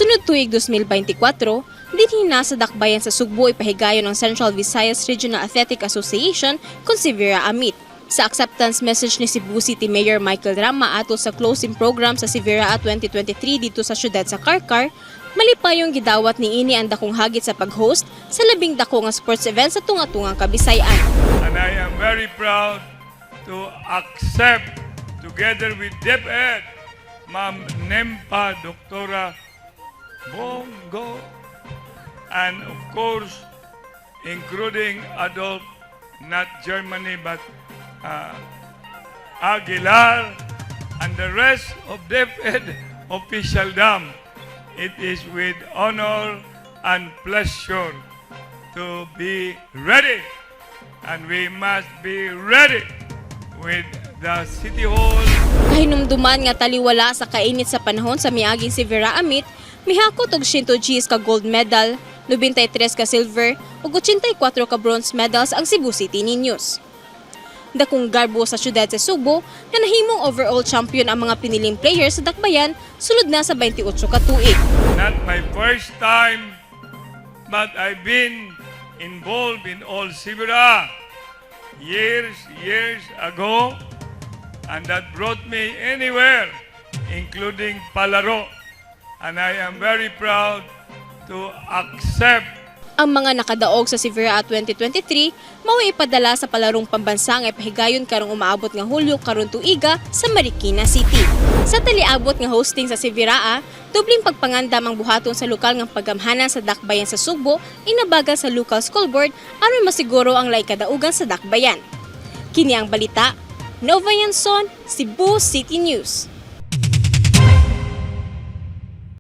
Sunod tuig 2024, dinhi na sa dakbayan sa Sugbo ipahigayon ng Central Visayas Regional Athletic Association kung CVIRAA meet. Sa acceptance message ni Cebu City Mayor Michael Rama ato sa closing program sa CVIRAA 2023 dito sa Syudad sa Karkar, malipayong gidawat ni ini ang dakong hagit sa pag-host sa labing dako nga sports event sa tunga-tungang Kabisayan. And I am very proud to accept together with DepEd, Ma'am Nempa Doktora Bongo, and of course, including adult, not Germany, but Aguilar, and the rest of DepEd officialdom. It is with honor and pleasure to be ready, and we must be ready with the City Hall. Kahinumduman nga taliwala sa kainit sa panahon sa miaging CVIRAA meet, mihakot og 100 Gs ka gold medal, 93 ka silver ug 84 ka bronze medals ang Cebu City Niños. Dakong garbo sa syudad sa Sugbo na nahimong overall champion ang mga piniling players sa dakbayan sulod na sa 28 ka tuig. Not my first time, but I've been involved in all CVIRAA years ago, and that brought me anywhere, including Palaro. And I am very proud to accept. Ang mga nakadaog sa CVIRAA 2023 mao ipadala sa palarong pambansa nga ipahigayon karong umaabot nga Hulyo karon tuiga sa Marikina City. Sa taliabot nga hosting sa CVIRAA, dubling pagpangandam ang buhaton sa lokal nga paggamhanan sa dakbayan sa Sugbo inabagal sa local school board aron masiguro ang laing kadaugan sa dakbayan. Kini ang balita, Nova Yanson, Cebu City News.